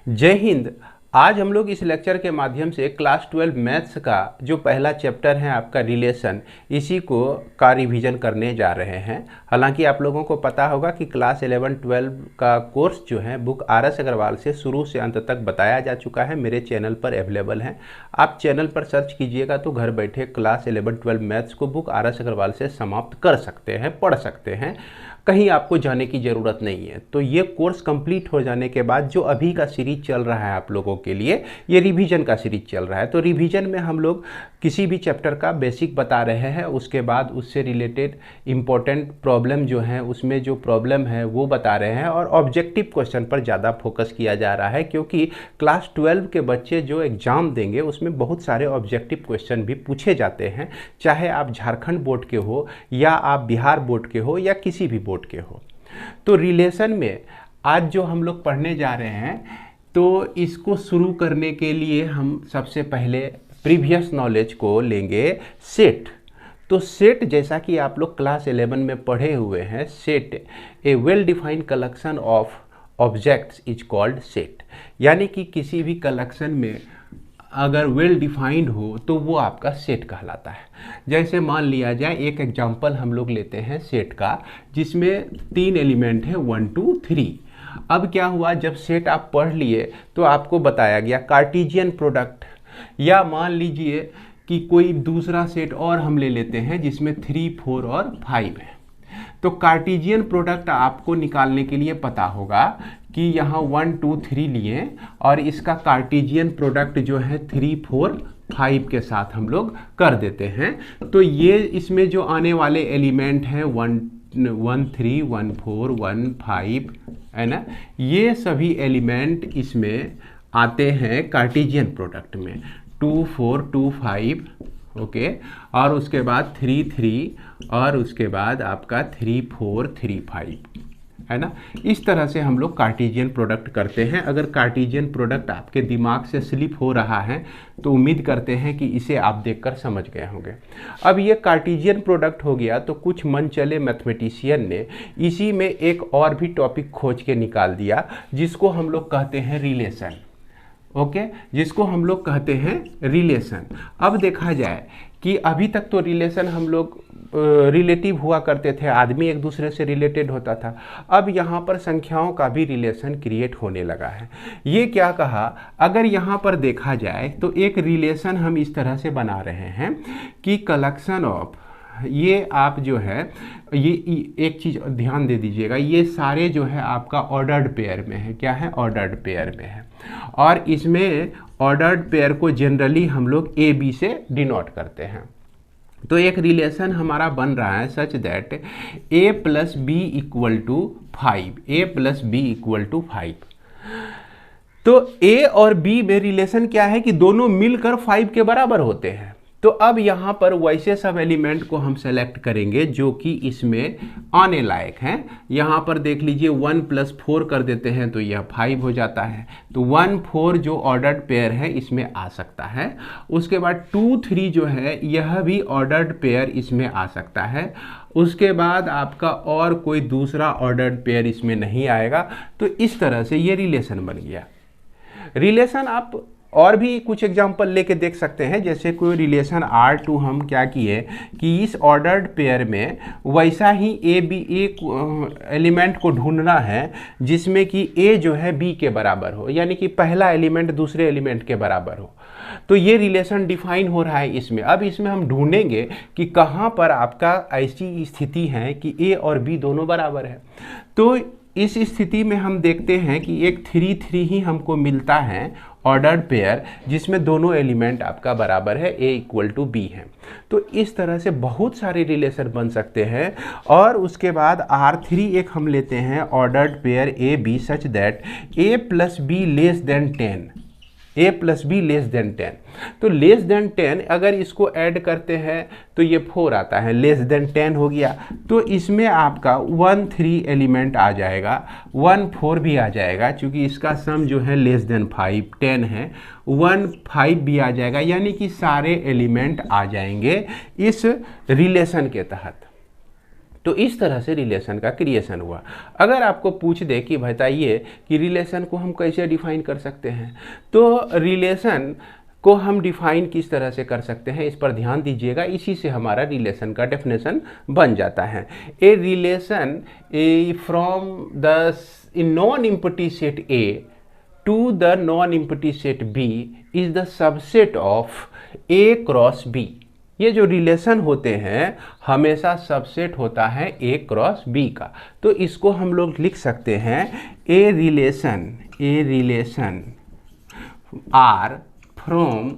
जय हिंद। आज हम लोग इस लेक्चर के माध्यम से क्लास 12 मैथ्स का जो पहला चैप्टर है आपका रिलेशन, इसी को का रिवीजन करने जा रहे हैं। हालांकि आप लोगों को पता होगा कि क्लास 11-12 का कोर्स जो है बुक RS अग्रवाल से शुरू से अंत तक बताया जा चुका है, मेरे चैनल पर अवेलेबल है। आप चैनल पर सर्च कीजिएगा तो घर बैठे क्लास 11-12 मैथ्स को बुक RS अग्रवाल से समाप्त कर सकते हैं, पढ़ सकते हैं, कहीं आपको जाने की ज़रूरत नहीं है। तो ये कोर्स कंप्लीट हो जाने के बाद जो अभी का सीरीज चल रहा है आप लोगों के लिए, ये रिवीजन का सीरीज चल रहा है। तो रिवीजन में हम लोग किसी भी चैप्टर का बेसिक बता रहे हैं, उसके बाद उससे रिलेटेड इम्पोर्टेंट प्रॉब्लम जो है, उसमें जो प्रॉब्लम है वो बता रहे हैं, और ऑब्जेक्टिव क्वेश्चन पर ज़्यादा फोकस किया जा रहा है, क्योंकि क्लास 12 के बच्चे जो एग्ज़ाम देंगे उसमें बहुत सारे ऑब्जेक्टिव क्वेश्चन भी पूछे जाते हैं, चाहे आप झारखंड बोर्ड के हो या आप बिहार बोर्ड के हो या किसी भी बोर्ड के हो। तो रिलेशन में आज जो हम लोग पढ़ने जा रहे हैं, तो इसको शुरू करने के लिए हम सबसे पहले प्रीवियस नॉलेज को लेंगे सेट। तो सेट, जैसा कि आप लोग क्लास 11 में पढ़े हुए हैं, set A well defined collection of objects is called set. यानी कि किसी भी कलेक्शन में अगर वेल डिफाइंड हो तो वो आपका सेट कहलाता है। जैसे मान लिया जाए, एक एग्जांपल हम लोग लेते हैं सेट का, जिसमें 3 एलिमेंट है 1 2 3। अब क्या हुआ, जब सेट आप पढ़ लिए तो आपको बताया गया कार्टेशियन प्रोडक्ट, या मान लीजिए कि कोई दूसरा सेट और हम ले लेते हैं जिसमें 3 4 और 5 है। तो कार्टेशियन प्रोडक्ट आपको निकालने के लिए पता होगा कि यहाँ 1 2 3 लिए और इसका कार्टेशियन प्रोडक्ट जो है 3 4 5 के साथ हम लोग कर देते हैं। तो ये इसमें जो आने वाले एलिमेंट हैं 1 3 1 4 1 5 है ना, ये सभी एलिमेंट इसमें आते हैं कार्टेशियन प्रोडक्ट में, 2 4 2 5 ओके, और उसके बाद 3 3 और उसके बाद आपका 3 4 3 5 है ना। इस तरह से हम लोग कार्टेशियन प्रोडक्ट करते हैं। अगर कार्टेशियन प्रोडक्ट आपके दिमाग से स्लिप हो रहा है तो उम्मीद करते हैं कि इसे आप देखकर समझ गए होंगे। अब ये कार्टेशियन प्रोडक्ट हो गया, तो कुछ मनचले मैथमेटिशियन ने इसी में एक और भी टॉपिक खोज के निकाल दिया, जिसको हम लोग कहते हैं रिलेशन। ओके, जिसको हम लोग कहते हैं रिलेशन। अब देखा जाए कि अभी तक तो रिलेशन हम लोग रिलेटिव हुआ करते थे, आदमी एक दूसरे से रिलेटेड होता था। अब यहाँ पर संख्याओं का भी रिलेशन क्रिएट होने लगा है। ये क्या कहा, अगर यहाँ पर देखा जाए तो एक रिलेशन हम इस तरह से बना रहे हैं कि कलेक्शन ऑफ, ये आप जो है, ये एक चीज़ ध्यान दे दीजिएगा, ये सारे जो है आपका ऑर्डर्ड पेयर में है। क्या है? ऑर्डर्ड पेयर में है। और इसमें ऑर्डर्ड पेयर को जनरली हम लोग AB से डिनोट करते हैं। तो एक रिलेशन हमारा बन रहा है सच that A + B = 5, A + B = 5। तो A और B में रिलेशन क्या है कि दोनों मिलकर 5 के बराबर होते हैं। तो अब यहाँ पर वैसे सब एलिमेंट को हम सेलेक्ट करेंगे जो कि इसमें आने लायक हैं। यहाँ पर देख लीजिए 1 + 4 कर देते हैं तो यह 5 हो जाता है। तो 1 4 जो ऑर्डर्ड पेयर है इसमें आ सकता है। उसके बाद 2 3 जो है यह भी ऑर्डर्ड पेयर इसमें आ सकता है। उसके बाद आपका और कोई दूसरा ऑर्डर्ड पेयर इसमें नहीं आएगा। तो इस तरह से ये रिलेशन बन गया। रिलेशन आप और भी कुछ एग्जांपल लेके देख सकते हैं। जैसे कोई रिलेशन R2 हम क्या किए कि इस ऑर्डर्ड पेयर में वैसा ही एक एलिमेंट को ढूंढना है जिसमें कि A जो है B के बराबर हो, यानी कि पहला एलिमेंट दूसरे एलिमेंट के बराबर हो। तो ये रिलेशन डिफाइन हो रहा है इसमें। अब इसमें हम ढूंढेंगे कि कहाँ पर आपका ऐसी स्थिति है कि A और B दोनों बराबर है। तो इस स्थिति में हम देखते हैं कि एक 3 3 ही हमको मिलता है ऑर्डर्ड पेयर, जिसमें दोनों एलिमेंट आपका बराबर है, A = B है। तो इस तरह से बहुत सारे रिलेशन बन सकते हैं। और उसके बाद R3 एक हम लेते हैं ordered pair AB such that A + B <10, A + B <10। तो <10 अगर इसको ऐड करते हैं तो ये 4 आता है, <10 हो गया। तो इसमें आपका 1 3 एलिमेंट आ जाएगा, 1 4 भी आ जाएगा, क्योंकि इसका सम जो है <5 10 है, 1 5 भी आ जाएगा। यानी कि सारे एलिमेंट आ जाएंगे इस रिलेशन के तहत। तो इस तरह से रिलेशन का क्रिएशन हुआ। अगर आपको पूछ दे कि बताइए कि रिलेशन को हम कैसे डिफाइन कर सकते हैं, तो रिलेशन को हम डिफाइन किस तरह से कर सकते हैं, इस पर ध्यान दीजिएगा। इसी से हमारा रिलेशन का डेफिनेशन बन जाता है। A relation A from the non empty set A to the non empty set B is the subset of A cross B. ये जो रिलेशन होते हैं हमेशा सबसेट होता है ए क्रॉस बी का। तो इसको हम लोग लिख सकते हैं a relation R from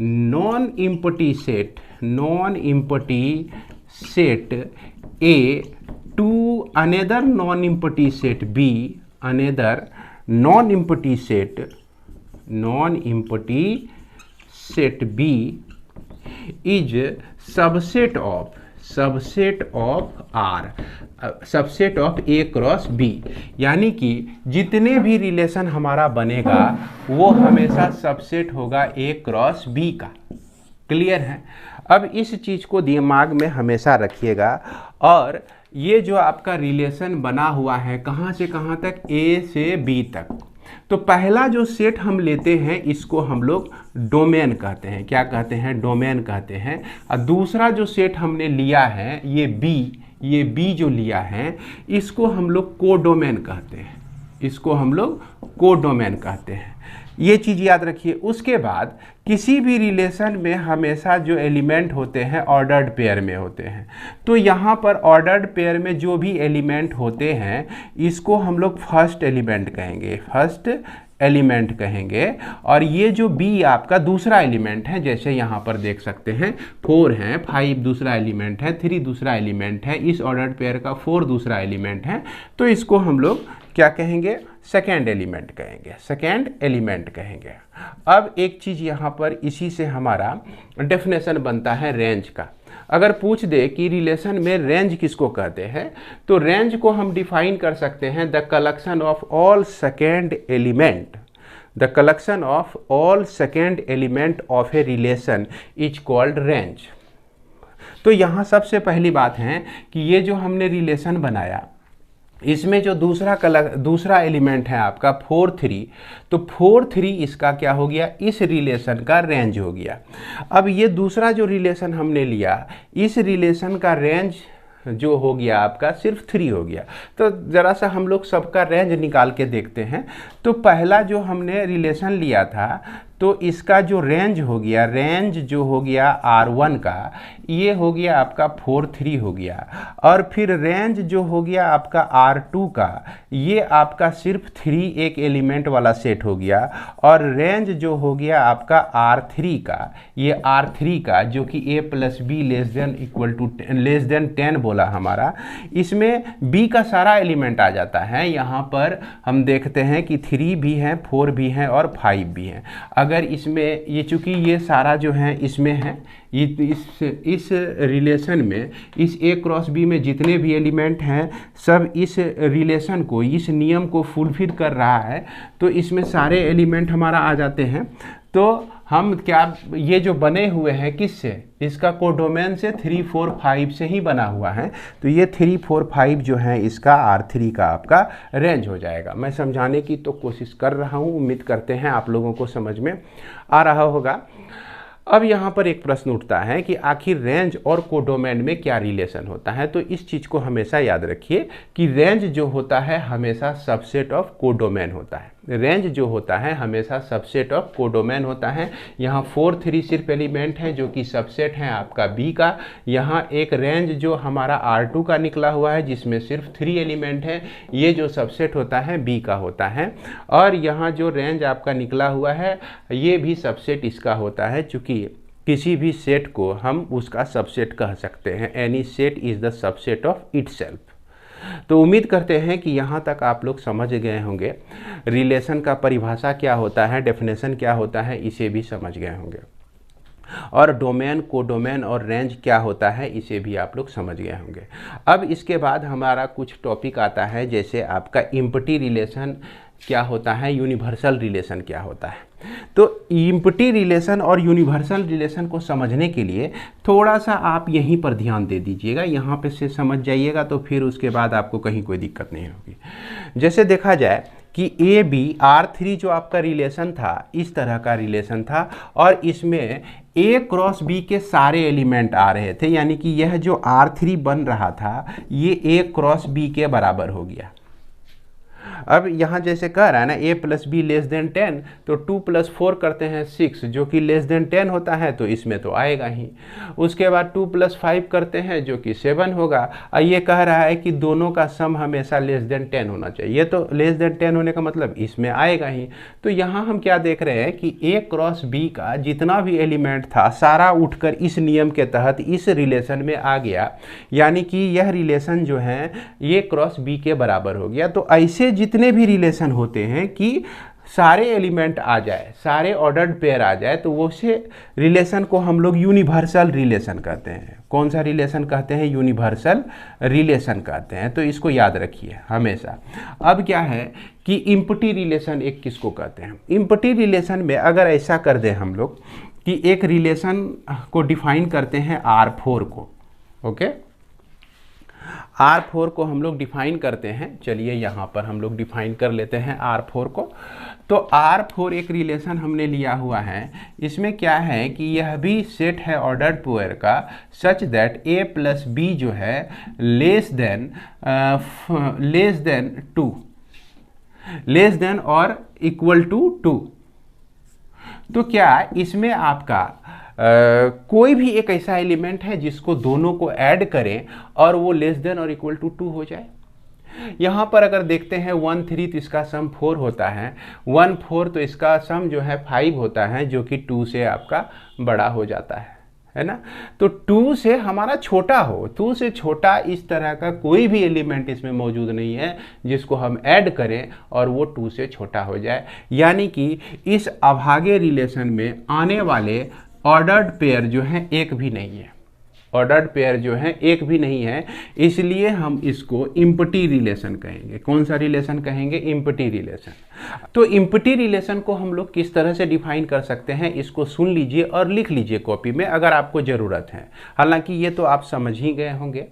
non empty set A to another non empty set B, another non empty set B is subset of R, subset of A cross B. यानी कि जितने भी रिलेशन हमारा बनेगा वो हमेशा सबसेट होगा ए क्रॉस बी का। क्लियर है? अब इस चीज़ को दिमाग में हमेशा रखिएगा। और ये जो आपका रिलेशन बना हुआ है कहाँ से कहाँ तक, ए से बी तक, तो पहला जो सेट हम लेते हैं इसको हम लोग डोमेन कहते हैं। क्या कहते हैं? डोमेन कहते हैं। और दूसरा जो सेट हमने लिया है ये बी जो लिया है इसको हम लोग कोडोमेन कहते हैं, इसको हम लोग कोडोमेन कहते हैं। ये चीज़ याद रखिए। उसके बाद किसी भी रिलेशन में हमेशा जो एलिमेंट होते हैं ऑर्डर्ड पेयर में होते हैं। तो यहाँ पर ऑर्डर्ड पेयर में जो भी एलिमेंट होते हैं इसको हम लोग फर्स्ट एलिमेंट कहेंगे। और ये जो बी आपका दूसरा एलिमेंट है, जैसे यहाँ पर देख सकते हैं 4 है, 5 दूसरा एलिमेंट है, 3 दूसरा एलिमेंट है, इस ऑर्डर्ड पेयर का 4 दूसरा एलिमेंट है। तो इसको हम लोग क्या कहेंगे? सेकेंड एलिमेंट कहेंगे। अब एक चीज़ यहाँ पर इसी से हमारा डेफिनेशन बनता है रेंज का। अगर पूछ दे कि रिलेशन में रेंज किसको कहते हैं, तो रेंज को हम डिफाइन कर सकते हैं the collection of all second element of a relation is called range. तो यहाँ सबसे पहली बात है कि ये जो हमने रिलेशन बनाया इसमें जो दूसरा एलिमेंट है आपका 4 3, तो 4 3 इसका क्या हो गया? इस रिलेशन का रेंज हो गया। अब ये दूसरा जो रिलेशन हमने लिया इस रिलेशन का रेंज जो हो गया आपका सिर्फ 3 हो गया। तो ज़रा सा हम लोग सबका रेंज निकाल के देखते हैं। तो पहला जो हमने रिलेशन लिया था तो इसका जो रेंज जो हो गया R1 का, ये हो गया आपका 4 3 हो गया। और फिर रेंज जो हो गया आपका R2 का, ये आपका सिर्फ 3 एक एलिमेंट वाला सेट हो गया। और रेंज जो हो गया आपका R3 का, ये R3 का जो कि a + b <= 10 बोला हमारा, इसमें b का सारा एलिमेंट आ जाता है। यहाँ पर हम देखते हैं कि 3 भी हैं, 4 भी हैं और 5 भी हैं। अगर इसमें ये चूँकि ये सारा जो है इसमें है, इस रिलेशन में इस ए क्रॉस बी में जितने भी एलिमेंट हैं सब इस रिलेशन को, इस नियम को फुलफिल कर रहा है। तो इसमें सारे एलिमेंट हमारा आ जाते हैं। तो हम क्या, ये जो बने हुए हैं किससे? इसका कोडोमेन से 3 4 5 से ही बना हुआ है। तो ये 3 4 5 जो है इसका R3 का आपका रेंज हो जाएगा। मैं समझाने की तो कोशिश कर रहा हूँ, उम्मीद करते हैं आप लोगों को समझ में आ रहा होगा। अब यहाँ पर एक प्रश्न उठता है कि आखिर रेंज और कोडोमेन में क्या रिलेशन होता है। तो इस चीज़ को हमेशा याद रखिए कि रेंज जो होता है हमेशा सबसेट ऑफ कोडोमेन होता है। रेंज जो होता है हमेशा सबसेट ऑफ कोडोमेन होता है। यहाँ 4 3 सिर्फ एलिमेंट है जो कि सबसेट है आपका बी का। यहाँ एक रेंज जो हमारा R2 का निकला हुआ है जिसमें सिर्फ 3 एलिमेंट है, ये जो सबसेट होता है बी का होता है। और यहाँ जो रेंज आपका निकला हुआ है ये भी सबसेट इसका होता है, चूँकि किसी भी सेट को हम उसका सबसेट कह सकते हैं। Any set is the subset of itself. तो उम्मीद करते हैं कि यहाँ तक आप लोग समझ गए होंगे रिलेशन का परिभाषा क्या होता है, डेफिनेशन क्या होता है, इसे भी समझ गए होंगे। और डोमेन, कोडोमेन और रेंज क्या होता है इसे भी आप लोग समझ गए होंगे। अब इसके बाद हमारा कुछ टॉपिक आता है, जैसे आपका एम्प्टी रिलेशन क्या होता है, यूनिवर्सल रिलेशन क्या होता है। तो इम्पटी रिलेशन और यूनिवर्सल रिलेशन को समझने के लिए थोड़ा सा आप यहीं पर ध्यान दे दीजिएगा, यहाँ पे से समझ जाइएगा तो फिर उसके बाद आपको कहीं कोई दिक्कत नहीं होगी। जैसे देखा जाए कि ए बी R3 जो आपका रिलेशन था इस तरह का रिलेशन था और इसमें ए क्रॉस बी के सारे एलिमेंट आ रहे थे, यानी कि यह जो R3 बन रहा था ये ए क्रॉस बी के बराबर हो गया। अब यहाँ जैसे कह रहा है ना a plus be less than 10, तो 2 प्लस 4 करते हैं 6 जो कि लेस देन 10 होता है, तो इसमें तो आएगा ही। उसके बाद 2 प्लस 5 करते हैं जो कि 7 होगा। और ये कह रहा है कि दोनों का सम हमेशा लेस देन 10 होना चाहिए, ये तो लेस देन 10 होने का मतलब इसमें आएगा ही। तो यहाँ हम क्या देख रहे हैं कि a क्रॉस b का जितना भी एलिमेंट था सारा उठकर इस नियम के तहत इस रिलेशन में आ गया, यानी कि यह रिलेशन जो है a क्रॉस b के बराबर हो गया। तो ऐसे जितने भी रिलेशन होते हैं कि सारे एलिमेंट आ जाए, सारे ऑर्डर्ड पेयर आ जाए, तो वो से रिलेशन को हम लोग यूनिवर्सल रिलेशन कहते हैं। कौन सा रिलेशन कहते हैं? यूनिवर्सल रिलेशन कहते हैं। तो इसको याद रखिए हमेशा। अब क्या है कि इम्पटी रिलेशन एक किसको कहते हैं? इम्पटी रिलेशन में अगर ऐसा कर दें हम लोग कि एक रिलेशन को डिफाइन करते हैं R4 को, ओके, R4 को हम लोग डिफाइन करते हैं। चलिए यहाँ पर हम लोग डिफाइन कर लेते हैं R4 को। तो R4 एक रिलेशन हमने लिया हुआ है, इसमें क्या है कि यह भी सेट है ऑर्डर्ड पेयर का such that a plus B जो है लेस देन और इक्वल टू 2। तो क्या इसमें आपका कोई भी एक ऐसा एलिमेंट है जिसको दोनों को ऐड करें और वो लेस देन और इक्वल टू 2 हो जाए? यहाँ पर अगर देखते हैं 1 3 तो इसका सम 4 होता है, 1 4 तो इसका सम जो है 5 होता है, जो कि 2 से आपका बड़ा हो जाता है ना। तो 2 से हमारा छोटा हो, 2 से छोटा इस तरह का कोई भी एलिमेंट इसमें मौजूद नहीं है जिसको हम ऐड करें और वो 2 से छोटा हो जाए। यानी कि इस अभागे रिलेशन में आने वाले ऑर्डर्ड पेयर जो है एक भी नहीं है, ऑर्डर्ड पेयर जो है एक भी नहीं है, इसलिए हम इसको इम्पटी रिलेशन कहेंगे। कौन सा रिलेशन कहेंगे? Empty relation. तो इम्पटी रिलेशन को हम लोग किस तरह से डिफाइन कर सकते हैं, इसको सुन लीजिए और लिख लीजिए कॉपी में अगर आपको ज़रूरत है, हालांकि ये तो आप समझ ही गए होंगे।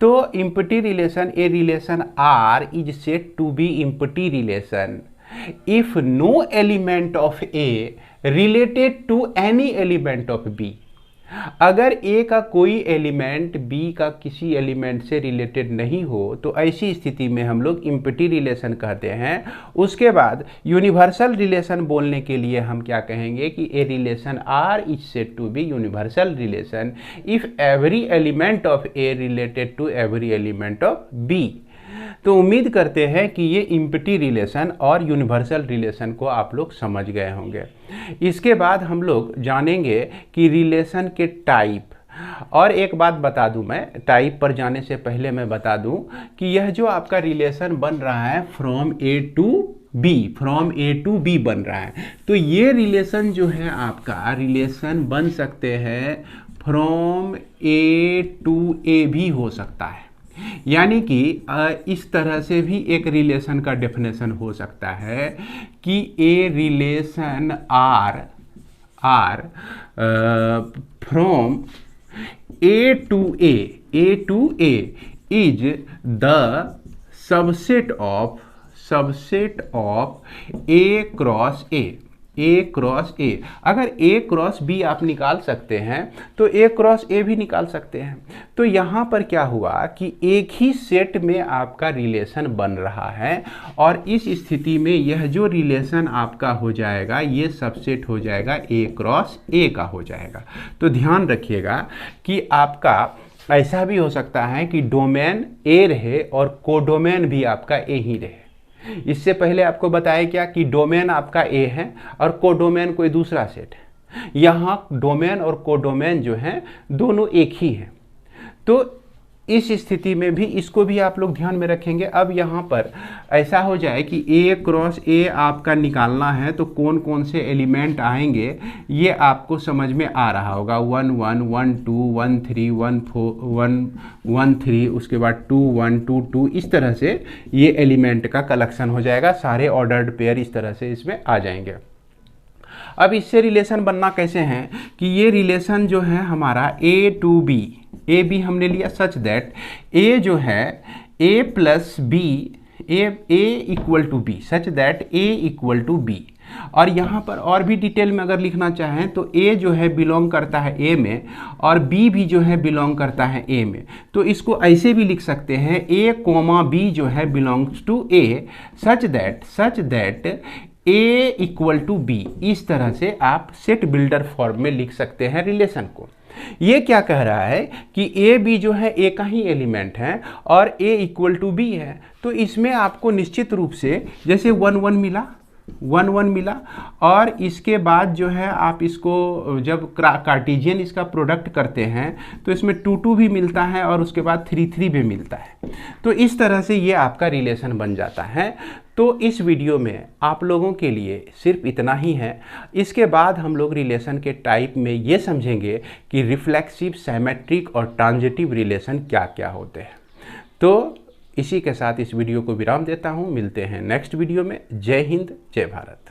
तो empty relation, a relation R is said to be empty relation if no element of A related to any element of B। अगर A का कोई एलिमेंट B का किसी एलिमेंट से रिलेटेड नहीं हो तो ऐसी स्थिति में हम लोग इम्पटी रिलेशन कहते हैं। उसके बाद यूनिवर्सल रिलेशन बोलने के लिए हम क्या कहेंगे कि a relation R is said to be universal relation if every element of A related to every element of B। तो उम्मीद करते हैं कि ये इम्पटी रिलेशन और यूनिवर्सल रिलेशन को आप लोग समझ गए होंगे। इसके बाद हम लोग जानेंगे कि रिलेशन के टाइप। और एक बात बता दूं, मैं टाइप पर जाने से पहले मैं बता दूं कि यह जो आपका रिलेशन बन रहा है फ्रॉम A टू B बन रहा है, तो ये रिलेशन जो है आपका रिलेशन बन सकते हैं फ्रॉम A टू A भी हो सकता है। यानी कि इस तरह से भी एक रिलेशन का डेफिनेशन हो सकता है कि a relation R from A to A is the subset of A cross A। अगर A क्रॉस B आप निकाल सकते हैं तो A क्रॉस A भी निकाल सकते हैं। तो यहाँ पर क्या हुआ कि एक ही सेट में आपका रिलेशन बन रहा है और इस स्थिति में यह जो रिलेशन आपका हो जाएगा ये सबसेट हो जाएगा A क्रॉस A का हो जाएगा। तो ध्यान रखिएगा कि आपका ऐसा भी हो सकता है कि डोमेन A रहे और कोडोमेन भी आपका A ही रहे। इससे पहले आपको बताया क्या कि डोमेन आपका A है और कोडोमेन कोई दूसरा सेट है। यहाँ डोमेन और कोडोमेन जो हैं दोनों एक ही हैं। तो इस स्थिति में भी इसको भी आप लोग ध्यान में रखेंगे। अब यहाँ पर ऐसा हो जाए कि A क्रॉस A आपका निकालना है तो कौन कौन से एलिमेंट आएंगे ये आपको समझ में आ रहा होगा। 1 1 1 2 1 3 1 4 1 1 3, उसके बाद 2 1 2 2, इस तरह से ये एलिमेंट का कलेक्शन हो जाएगा। सारे ऑर्डर्ड पेयर इस तरह से इसमें आ जाएंगे। अब इससे रिलेशन बनना कैसे है कि ये रिलेशन जो है हमारा A to B, A B हमने लिया सच दैट ए जो है A plus B, A equal to B, such that A equal to B. और यहाँ पर और भी डिटेल में अगर लिखना चाहें तो ए जो है बिलोंग करता है ए में और बी भी जो है बिलोंग करता है ए में, तो इसको ऐसे भी लिख सकते हैं ए कोमा बी जो है belongs to A such that A equal to B. इस तरह से आप सेट बिल्डर फॉर्म में लिख सकते हैं रिलेशन को। ये क्या कह रहा है कि ए बी जो है ए का ही एलिमेंट है और ए इक्वल टू बी है, तो इसमें आपको निश्चित रूप से जैसे 1 1 मिला, 1 1 मिला और इसके बाद जो है आप इसको जब कार्टेशियन इसका प्रोडक्ट करते हैं तो इसमें 2 2 भी मिलता है और उसके बाद 3 3 भी मिलता है। तो इस तरह से ये आपका रिलेशन बन जाता है। तो इस वीडियो में आप लोगों के लिए सिर्फ इतना ही है। इसके बाद हम लोग रिलेशन के टाइप में ये समझेंगे कि रिफ्लेक्सिव, सिमेट्रिक और ट्रांजिटिव रिलेशन क्या क्या होते हैं। तो इसी के साथ इस वीडियो को विराम देता हूँ। मिलते हैं नेक्स्ट वीडियो में। जय हिंद, जय भारत।